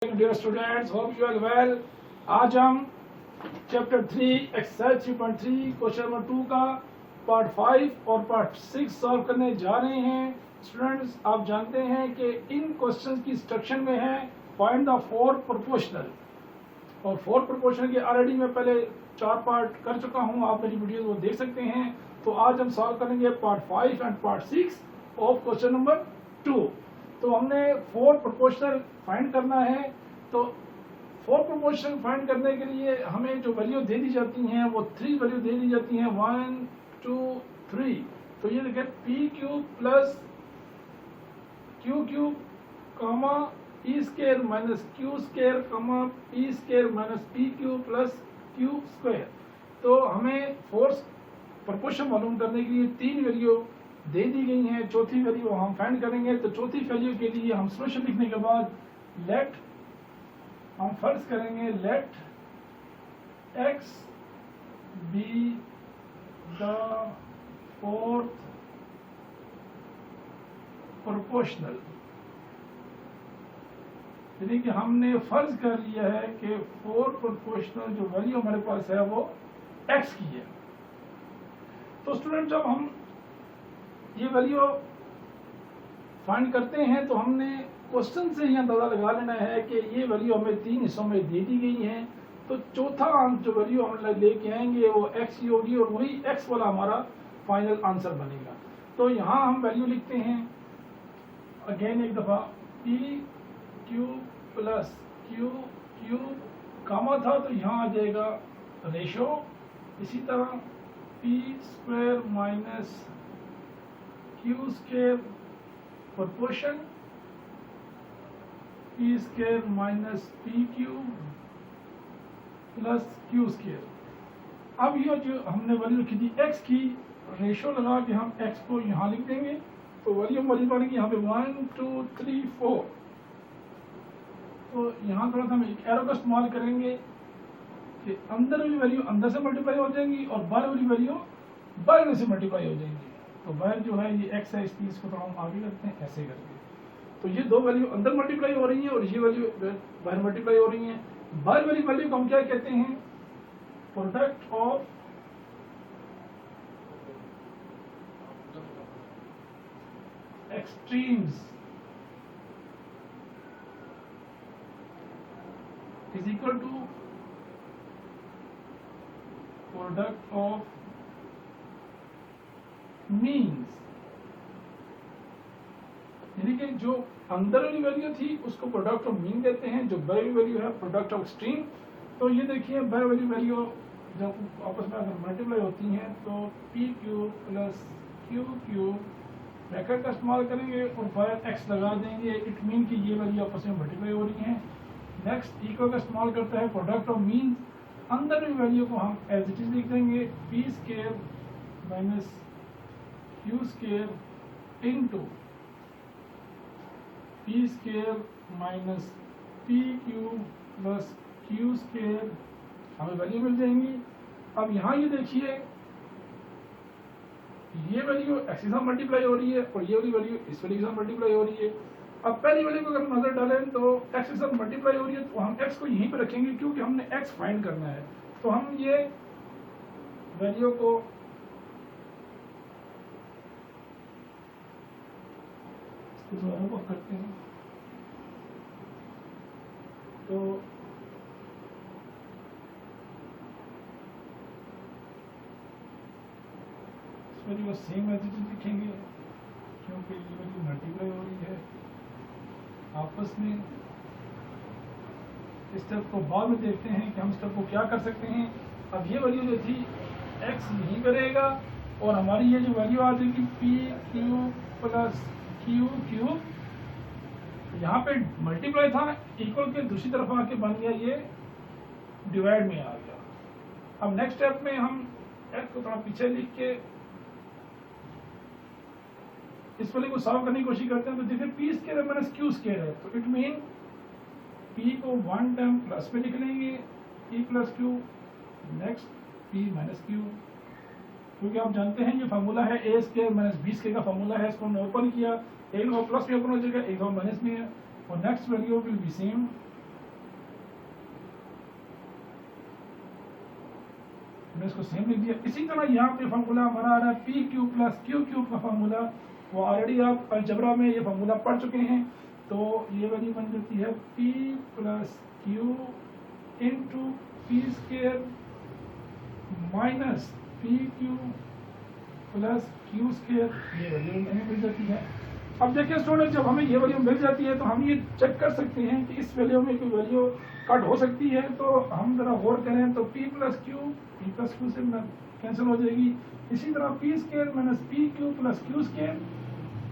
Dear students, hope you are well. आज हम chapter 3 exercise 3.3 question number 2 का part 5 और पार्ट 6 सॉल्व करने जा रहे हैं। स्टूडेंट्स, आप जानते हैं कि इन क्वेश्चंस की इंस्ट्रक्शन में है फाइंड द फोर प्रोपोर्शनल, और फोर प्रोपोर्शनल के ऑलरेडी मैं पहले 4 पार्ट कर चुका हूं, आप मेरी वीडियो को देख सकते हैं। तो आज हम सॉल्व करेंगे part 5 and part 6 of question number 2। तो हमने फोर प्रोपोर्शनल फाइंड करना है। तो फोर प्रोपोर्शनल फाइंड करने के लिए हमें जो वैल्यू दे दी जाती हैं वो 3 वैल्यू दे दी जाती हैं, 1 2 3। तो ये देखें, P cube plus Q cube comma P square minus Q square comma P square minus P cube plus Q square. तो हमें फोर्स प्रोपोर्शन मालूम करने के लिए 3 वैल्यू दे दी गई हैं। चौथी वैल्यू हम फाइंड करेंगे। तो चौथी वैल्यू के लिए हम सॉल्यूशन लिखने के बाद लेट हम फर्ज करेंगे let x be the fourth proportional, यानी कि हमने फर्ज कर लिया है कि फोर प्रोपोर्शनल जो वैल्यू हमारे पास है वो x की है। तो स्टूडेंट, जब हम ये वैल्यू फाइंड करते हैं तो हमने क्वेश्चन से ही अंदाजा लगा लेना है कि ये वैल्यू हमें 3 हिस्सों में दे दी गई है। तो चौथा जो वैल्यू हम लेके आएंगे वो x ही होगी और वही x वाला हमारा फाइनल आंसर बनेगा। तो यहाँ हम वैल्यू लिखते हैं अगेन एक दफा, p cube plus Q cube comma था तो यहाँ आ जाएगा रेशो। इसी तरह p square minus Q square proportion, P square minus P cube plus Q square. अब ये जो हमने वैल्यू लिखी थी x की, रेशो लगा के हम x को यहाँ लिख देंगे। तो वैल्यू हमारी बनेगी यहाँ पे 1 2 3 4। तो यहाँ थोड़ा सा हम एक एरो का इस्तेमाल करेंगे कि अंदर वाली वैल्यू अंदर से मल्टीप्लाई हो जाएंगी और बाहर वाली वैल्यू बाहर से मल्टीप्लाई हो जाएंगी। तो बाहर जो है ये x है, इस चीज को थोड़ा हम आगे करते हैं ऐसे करके। तो ये दो वैल्यू अंदर मल्टीप्लाई हो रही है और ये वैल्यू बाहर मल्टीप्लाई हो रही है। बाहर वाली वैल्यू को हम क्या कहते हैं? Product of extremes is equal to product of means, यानी कि जो अंदर वाली वैल्यू थी उसको प्रोडक्ट ऑफ मीन कहते हैं, जो बाहर वाली वैल्यू है प्रोडक्ट ऑफ एक्सट्रीम। तो ये देखिए, बाहर वाली वैल्यू जब आपस में अगर मल्टीप्लाई होती हैं तो P cube plus Q cube bracket का इस्तेमाल करेंगे और बाहर एक्स लगा देंगे। इट मीन कि ये वैल्यू आपस में मल्टीप्लाई हो रही हैं। नेक्स्ट इक्वल का इस्तेमाल करता है प्रोडक्ट ऑफ मीन, अंदर वाली वैल्यू को हम एज इट इज लिख देंगे, P square minus Q square into P square minus P cube plus Q square, हमें वैल्यू मिल जाएंगी। अब यहाँ ये देखिए, ये वैल्यू एक्स के साथ मल्टीप्लाई हो रही है और ये वाली वैल्यू इस वैल्यू के साथ मल्टीप्लाई हो रही है। अब पहली वैल्यू को अगर नजर डालें तो एक्स के साथ मल्टीप्लाई हो रही है, तो हम एक्स को यहीं पे रखेंगे क्योंकि हमने एक्स फाइंड करना है। तो हम ये वैल्यू को करते हैं। तो इस वैल्यू को सेम एज इट इज लिखेंगे क्योंकि ये वैल्यू मल्टीप्लाई हो रही है आपस में। इस स्टेप को बाद में देखते हैं कि हम स्टेप को क्या कर सकते हैं। अब ये वैल्यू जो थी x यहीं पर रहेगा और हमारी ये जो वैल्यू आ जाएगी P Q plus Q cube, यहाँ पे मल्टीप्लाई था, इक्वल के दूसरी तरफ आके बन गया ये डिवाइड में आ गया। अब नेक्स्ट स्टेप में हम x को थोड़ा पीछे लिख के इस वाले को सॉल्व करने की कोशिश करते हैं। तो देखिए, P square minus Q square है, तो इट मीन p को 1 टाइम प्लस में लिख लेंगे, p plus Q, next p minus Q, क्योंकि आप जानते हैं ये फार्मूला है ए स्क्वायर माइनस बी स्क्वायर का फार्मूला है। इसको हमने ओपन किया, एक दफा प्लस में ओपन हो जाएगा, एक दफा माइनस में है, और next value will be same हमने इसको सेम लिख दिया। इसी तरह यहाँ पे फार्मूला हमारा आ रहा है P Q plus Q cube का फार्मूला, वो ऑलरेडी आप अलजेब्रा में ये फार्मूला पढ़ चुके हैं। तो ये वैल्यू बन जाती है P plus Q into P square minus P Q plus Q square, ये वैल्यू हमें मिल जाती है। अब देखिए स्टूडेंट, जब हमें ये वैल्यू मिल जाती है तो हम ये चेक कर सकते हैं कि इस वैल्यू में कोई वैल्यू कट हो सकती है। तो हम जरा गौर करें तो p प्लस क्यू से कैंसिल हो जाएगी। इसी तरह P square minus P Q plus Q square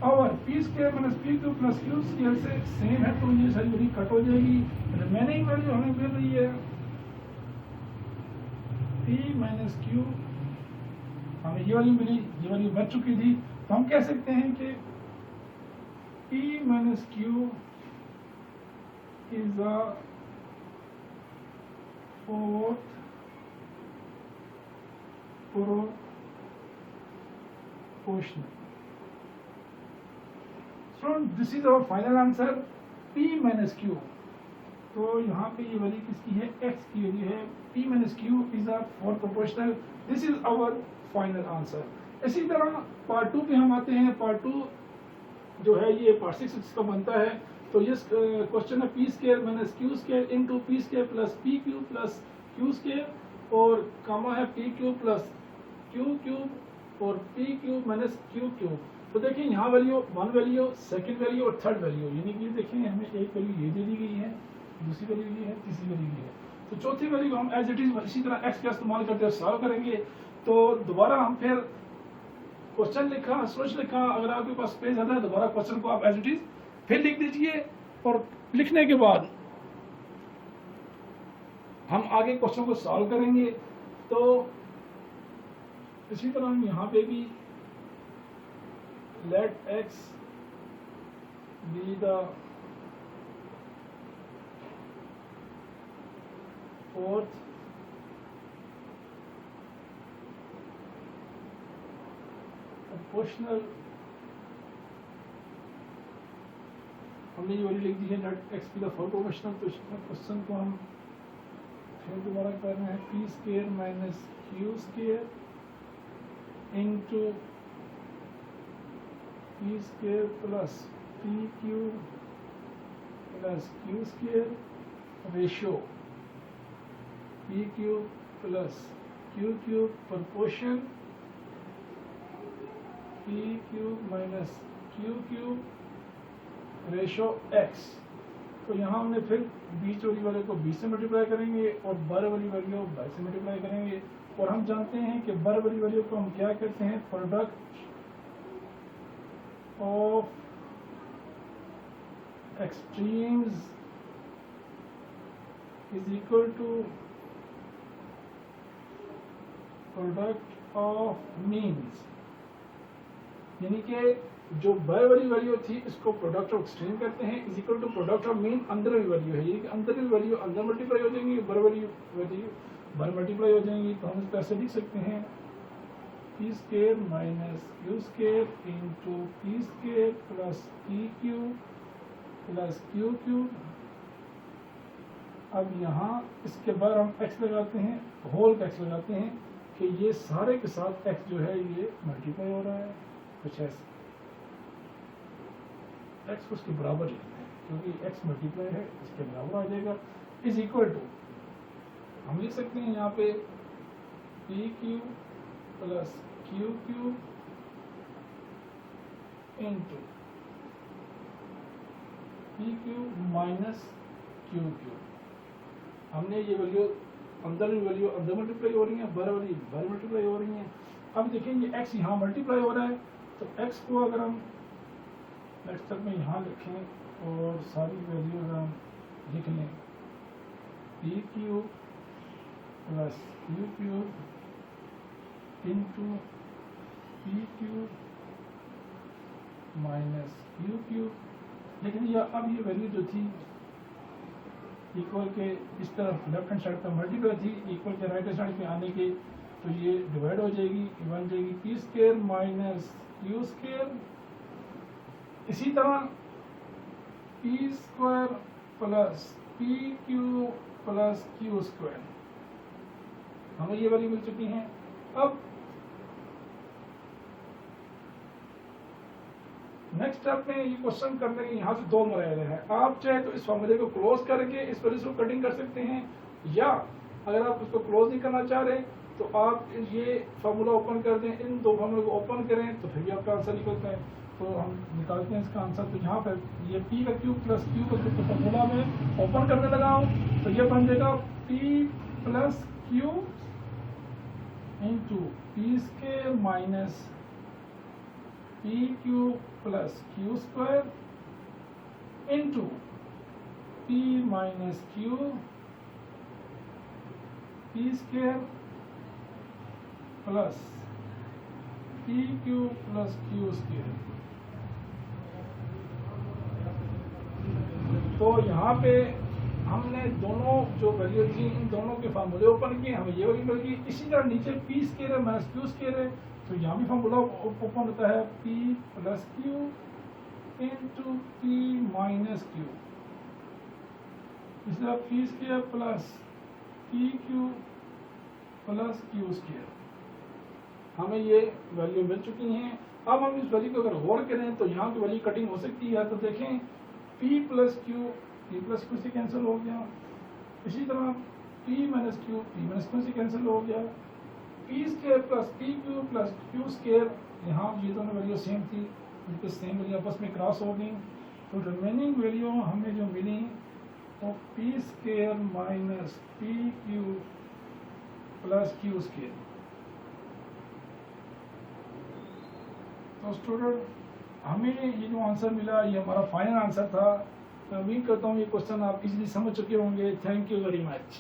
और P square minus P Q plus Q square से सेम है, तो ये सारी वैल्यू कट हो जाएगी। रिमेनिंग वैल्यू हमें मिल रही है p माइनस क्यू, हमें ये वाली मिली, ये वाली बच चुकी थी। तो हम कह सकते हैं कि p minus q is a fourth proportional. So this is our final answer p minus q. तो यहाँ पे ये वैल्यू किसकी है, x की वैल्यू है। p minus q is a fourth proportional. This is our final answer. इसी तरह पार्ट 2 पे हम आते हैं। पार्ट 2 जो है ये पार्ट 6 का बनता है। तो ये क्वेश्चन है P square minus Q square into P square plus P Q plus Q square और कामा है P Q plus Q cube और P cube minus Q cube. तो देखिए यहाँ value, one value, second value और third value, यानी कि देखिए हमें एक वैल्यू ये दे दी गई है, दूसरी वैल्यू ये है, तीसरी वैल्यू ये है। तो चौथी वैल्यू हम एज इट इज इसी तरह एक्स का इस्तेमाल करते हुए सॉल्व करेंगे। तो दोबारा हम फिर क्वेश्चन लिखा, सोच लिखा, अगर आपके पास पेज ज़्यादा है दोबारा क्वेश्चन को आप एज इट इज फिर लिख दीजिए और लिखने के बाद हम आगे क्वेश्चन को सॉल्व करेंगे। तो इसी तरह हम यहाँ पे भी let x be the fourth proportional, हमने ये वैल्यू लिख दी है let x be the fourth proportional. तो क्वेश्चन को हम फिर दोबारा करना है P square minus Q square into P square plus P Q plus Q square ratio p Q plus Q cube proportion p cube minus Q cube ratio x. तो यहाँ हमने फिर बीच वाली वाले को 20 से मल्टीप्लाई करेंगे और बर वाली वैल्यू 22 से मल्टीप्लाई करेंगे। और हम जानते हैं कि बर वाली वैल्यू को हम क्या कहते हैं, product of extremes is equal to product of means, यानी कि जो बर वाली वैल्यू थी इसको प्रोडक्ट ऑफ एक्सट्रीम कहते हैं, is equal to product of mean अंदर वाली वैल्यू है, यानी कि अंदर वाली वैल्यू अंदर मल्टीप्लाई हो जाएंगी, बर वाली वैल्यू बर मल्टीप्लाई हो जाएंगी। तो हम इसको ऐसे लिख सकते हैं P square minus Q square into P square plus P Q plus Q cube. अब यहाँ इसके बाद हम एक्स लगाते हैं, होल का एक्स लगाते हैं कि ये सारे के साथ एक्स जो है ये मल्टीप्लाई हो रहा है, कुछ ऐसे एक्स को उसके बराबर लिखते हैं क्योंकि एक्स मल्टीप्लाई है, इसके बराबर आ जाएगा। इज इक्वल टू हम लिख सकते हैं यहाँ पे P Q plus Q Q into P Q minus Q Q. हमने ये वैल्यू अंदर की वैल्यू अंदर मल्टीप्लाई हो रही है, बर वाली बर मल्टीप्लाई हो रही है। अब देखेंगे एक्स यहाँ मल्टीप्लाई हो रहा है, तो एक्स को अगर हम नेक्स्ट तक में यहाँ लिखें और सारी वैल्यू अगर हम लिख लें P Q plus Q Q into P Q minus Q Q. लेकिन यह अब ये वैल्यू जो थी इक्वल के इस तरफ लेफ्ट हैंड साइड पर मल्टीप्लाई थी, इक्वल के राइट हैंड साइड पे आने के तो ये डिवाइड हो जाएगी, बन जाएगी P square minus Q square. इसी तरह P square plus P Q plus Q square हमें ये वैल्यू मिल चुकी हैं। अब नेक्स्ट स्टेप में ये क्वेश्चन करने के यहाँ से दो मरहले हैं। आप चाहे तो इस फॉर्मूले को क्लोज करके इस वैल्यू को कटिंग कर सकते हैं, या अगर आप उसको क्लोज नहीं करना चाह रहे तो आप ये फार्मूला ओपन कर दें, इन दो फार्मूले को ओपन करें तो फिर भी आपका आंसर निकलता है। तो हम निकालते हैं इसका आंसर। तो यहाँ पर ये p का क्यूब प्लस q का क्यूब फार्मूला में ओपन करने लगा हूँ, तो ये बन जाएगा p plus Q into P square minus P Q plus Q square into P minus Q P square plus P Q plus Q square. तो यहाँ पे हमने दोनों जो वैल्यू थी इन दोनों के फार्मूले ओपन किए, हमें ये वैल्यू मिल गई। इसी तरह नीचे पी स्क्वायर है माइनस क्यू स्क्वायर है, तो यहाँ भी फार्मूला ओपन होता है p plus Q into P minus Q, इस तरह P square plus P Q plus Q square. हमें ये वैल्यू मिल चुकी हैं। अब हम इस वैल्यू को अगर गौर करें तो यहाँ की वैल्यू कटिंग हो सकती है। तो देखें p प्लस क्यू से कैंसिल हो गया, इसी तरह p माइनस क्यू से कैंसिल हो गया, P square plus P Q plus Q square, यहाँ ये दोनों वैल्यू सेम थी, उनके सेम वैल्यू आपस में क्रॉस हो गई। तो रिमेनिंग वैल्यू हमें जो मिली वो P square minus P Q plus Q square. तो स्टूडेंट हमें ये जो आंसर मिला ये हमारा फाइनल आंसर था। मैं उम्मीद करता हूँ ये क्वेश्चन आप इजीली समझ चुके होंगे। Thank you very much.